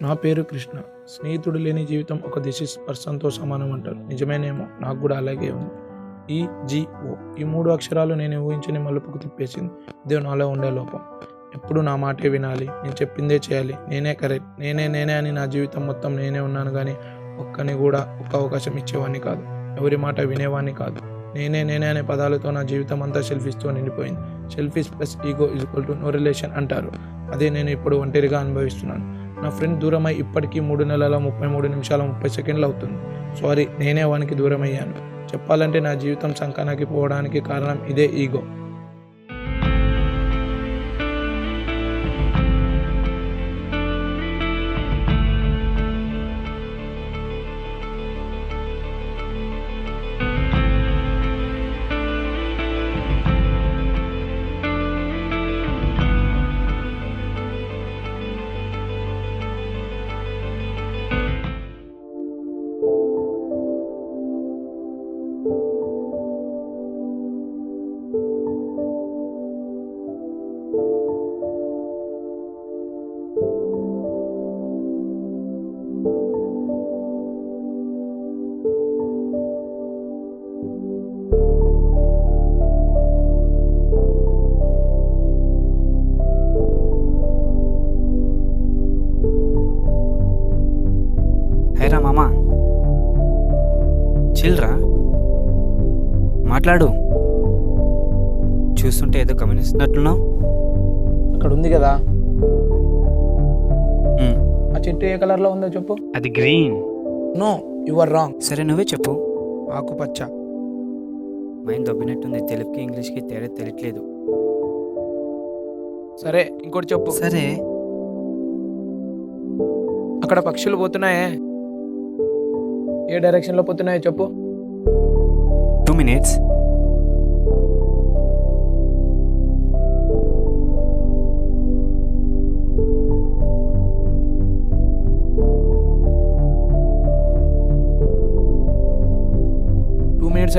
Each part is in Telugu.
నా పేరు కృష్ణ. స్నేహితుడు లేని జీవితం ఒక దిస్ పర్సన్తో సమానం అంటారు. నిజమేనేమో, నాకు కూడా అలాగే ఉంది. EGO ఈ 3 అక్షరాలు నేను ఊహించని మలుపుకు తిప్పేసింది. ఇదే నాలో ఉండే లోపం. ఎప్పుడు నా మాటే వినాలి, నేను చెప్పిందే చేయాలి, నేనే కరెక్ట్, నేనే అని నా జీవితం మొత్తం నేనే ఉన్నాను. కానీ ఒక్కని కూడా ఒక్క అవకాశం ఇచ్చేవాడిని కాదు, ఎవరి మాట వినేవాడిని కాదు. నేనే అనే పదాలతో నా జీవితం అంతా సెల్ఫిష్తో నిండిపోయింది. Selfish plus ego = no relation అంటారు. అదే నేను ఇప్పుడు ఒంటరిగా అనుభవిస్తున్నాను. నా ఫ్రెండ్ దూరమై ఇప్పటికీ 3 నెలల 33 నిమిషాల 30 సెకండ్లు అవుతుంది. సారీ, నేనే వానికి దూరం అయ్యాను. చెప్పాలంటే నా జీవితం సంకనాకి పోవడానికి కారణం ఇదే ఈగో. హైరా మామా, చిల్రా, మాట్లాడు. చూస్తుంటే ఏదో గమనిస్తున్నట్లున్నావు. అక్కడ ఉంది కదా ఆ చెట్టు ఏ కలర్లో ఉందో చెప్పు. అది green. No, you are wrong. సరే నువ్వే చెప్పు. ఆకుపచ్చ. మైండ్ దొబ్బినట్టుంది. తెలుగుకి ఇంగ్లీష్కి తేడా తెలియట్లేదు. సరే ఇంకోటి చెప్పు. సరే, అక్కడ పక్షులు పోతున్నాయే, ఏ డైరెక్షన్లో పోతున్నాయో చెప్పు. 2 minutes.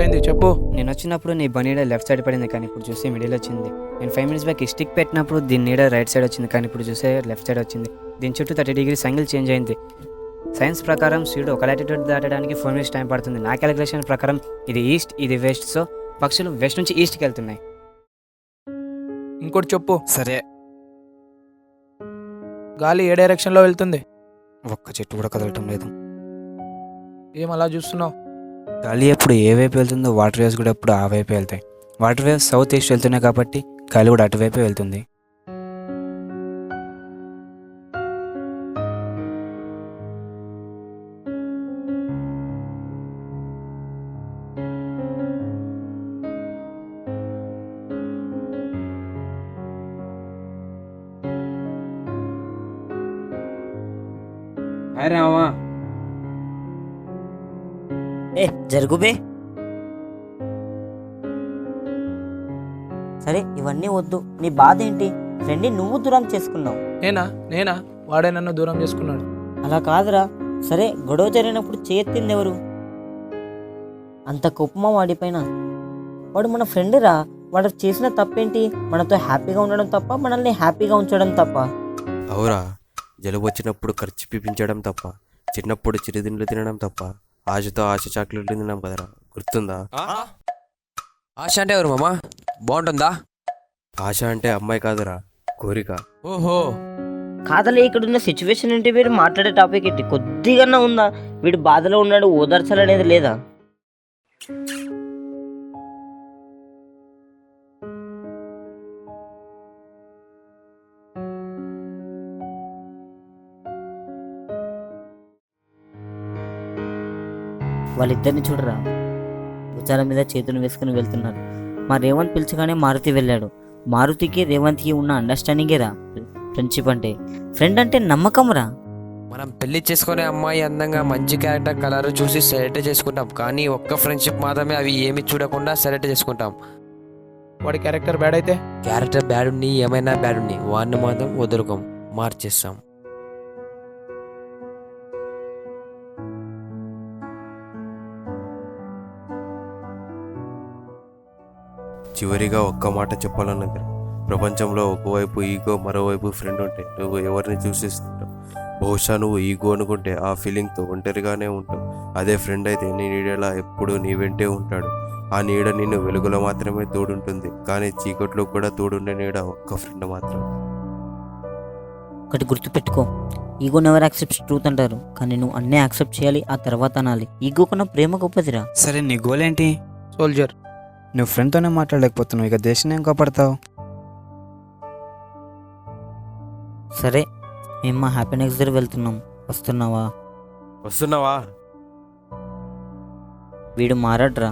అయింది, చెప్పు. నేను వచ్చినప్పుడు నీ బనీడ లెఫ్ట్ సైడ్ పడింది, కానీ ఇప్పుడు చూస్తే మిడిల్ వచ్చింది. నేను 5 minutes బ్యాక్ స్టిక్ పెట్టినప్పుడు దీని నీడ రైట్ సైడ్ వచ్చింది, కానీ ఇప్పుడు చూస్తే లెఫ్ట్ సైడ్ వచ్చింది. దీని చుట్టూ 30 degrees యాంగిల్ చేంజ్ అయింది. సైన్స్ ప్రకారం సూర్యుడు ఒక లాటిట్యూడ్ దాటడానికి 4 minutes టైం పడుతుంది. నా క్యాలిక్యులేషన్ ప్రకారం ఇది ఈస్ట్, ఇది వెస్ట్. సో పక్షులు వెస్ట్ నుంచి ఈస్ట్కి వెళ్తున్నాయి. ఇంకోటి చెప్పు. సరే, గాలి ఏ డైరెక్షన్లో వెళ్తుంది? ఒక్క చెట్టు కూడా కదలటం లేదు. ఏం అలా చూస్తున్నావు? గాలి ఎప్పుడు ఏ వైపు వెళ్తుందో వాటర్ వేవ్స్ కూడా ఎప్పుడు ఆ వైపు వెళ్తాయి. వాటర్ వేవ్స్ సౌత్ ఈస్ట్ వెళ్తున్నాయి కాబట్టి గాలి కూడా అటువైపే వెళ్తుంది. అరే మామా, జరుగుబే. సరే ఇవన్నీ వద్దు, నీ బాధ ఏంటి? ఫ్రెండ్ని నువ్వు దూరం చేసుకున్నావు. నేనా? వాడే నన్ను దూరం చేసుకున్నాడు. అలా కాదురా. సరే, గొడవ జరిగినప్పుడు చేయెత్తింది ఎవరు? అంత కోపమా వాడిపైన? వాడు మన ఫ్రెండ్ రా. వాడు చేసిన తప్పేంటి? మనతో హ్యాపీగా ఉండడం తప్ప, మనల్ని హ్యాపీగా ఉంచడం తప్ప? అవురా, జలుబు వచ్చినప్పుడు ఖర్చు పీపించడం తప్ప, చిన్నప్పుడు చిరుదిండ్లు తినడం తప్ప, ఆశతో ఆశ చాక్లెట్లు తిన్నాం కదరా, గుర్తుందా? ఆశ అంటే ఎవరు మామా? బాగుంటుందా? ఆశ అంటే అమ్మాయి కాదురా, కోరిక. ఓహో, కాదలే, ఇక్కడున్న సిచ్యువేషన్ ఏంటి? వీడు మాట్లాడే టాపిక్ ఏంటి? కొద్దిగా ఉందా? వీడు బాధలో ఉన్నాడు, ఓదార్చాలనేది లేదా? వాళ్ళిద్దరిని చూడరా, భుజాల మీద చేతులు వేసుకుని వెళ్తున్నారు. మా రేవంత్ పిలిచగానే మారుతి వెళ్ళాడు. మారుతికి రేవంత్కి ఉన్న అండర్స్టాండింగే రా ఫ్రెండ్షిప్ అంటే. ఫ్రెండ్ అంటే నమ్మకం రా. మనం పెళ్లి చేసుకునే అమ్మాయి అందంగా మంచి క్యారెక్టర్ కలర్ చూసి సెలెక్ట్ చేసుకుంటాం, కానీ ఒక్క ఫ్రెండ్షిప్ మాత్రమే అవి ఏమి చూడకుండా సెలెక్ట్ చేసుకుంటాం. వాడి క్యారెక్టర్ బ్యాడ్ అయితే? క్యారెక్టర్ బ్యాడ్ ఉన్ని ఏమైనా బ్యాడ్ ఉన్ని వాడిని మాత్రం వదులుకోం, మార్చేస్తాం. చివరిగా ఒక్క మాట చెప్పాలన్నది, ప్రపంచంలో ఒకవైపు ఈగో, మరోవైపు ఫ్రెండ్ ఉంటే నువ్వు ఎవరిని చూసిస్తుంటావు? బహుశా నువ్వు ఈగో అనుకుంటే ఆ ఫీలింగ్తో ఒంటరిగానే ఉంటావు. అదే ఫ్రెండ్ అయితే నీ నీడలా ఎప్పుడూ నీ వెంటే ఉంటాడు. ఆ నీడ నిన్ను వెలుగులో మాత్రమే తోడుంటుంది, కానీ చీకట్లో కూడా తోడుండే నీడ ఒక్క ఫ్రెండ్ మాత్రం. ఒకటి గుర్తుపెట్టుకో, ఈగో నెవర్ యాక్సెప్ట్స్ ట్రూత్ అంటారు, కానీ నువ్వు అన్నీ యాక్సెప్ట్ చేయాలి, ఆ తర్వాత అనాలి. ఈగో కన్నా ప్రేమ గొప్పదిరా. సరే నీ గోల్ ఏంటి? సోల్జర్. నువ్వు ఫ్రెండ్తోనే మాట్లాడలేకపోతున్నావు, ఇక దేశాన్ని ఏం కాపాడతావు? సరే, మేము మా హ్యాపీనెస్ దగ్గర వెళ్తున్నాం, వస్తున్నావా? వస్తున్నావా? వీడు మారడ్రా.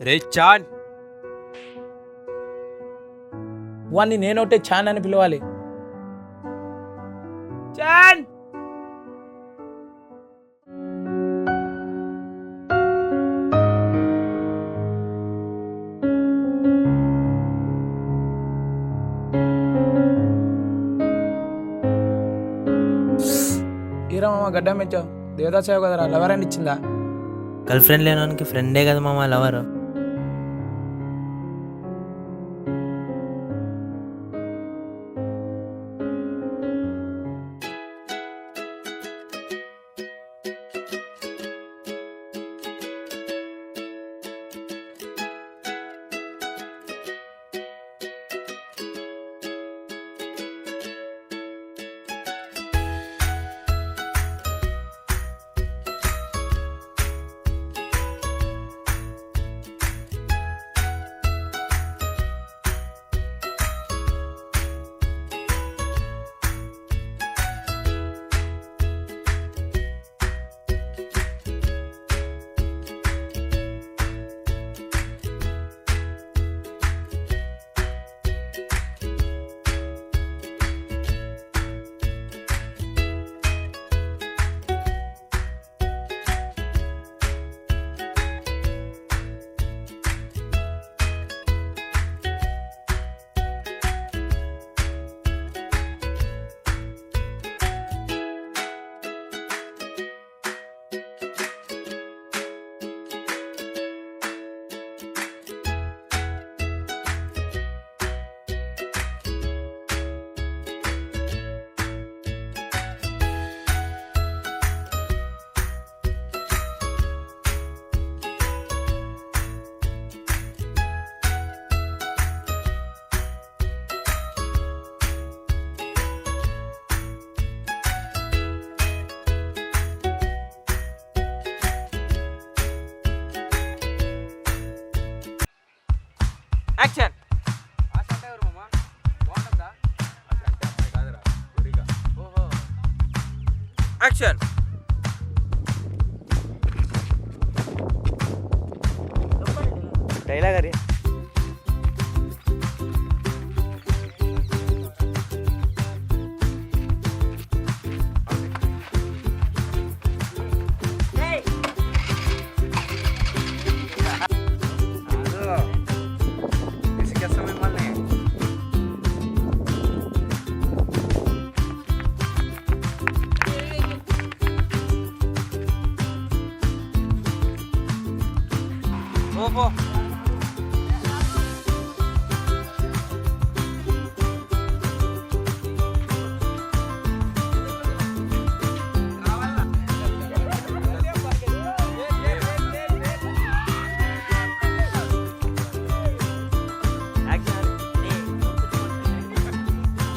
రే చాన్, వాడిని నేనొట్టే చాన్ అని పిలవాలి. చాన్. ఈరా మామ గడ్డ మెచ్చావు, దేవదాసావు కదరా, లవర్ అని ఇచ్చిందా? గర్ల్ ఫ్రెండ్ లేనోనికి ఫ్రెండే కదా మామ లవర్. యాక్షన్. యాక్షన్. డైలాగ్ అరే ఓహో.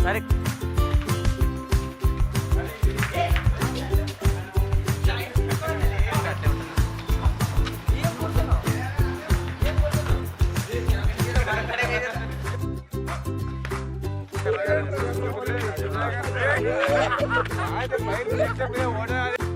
సరే అయితే బయట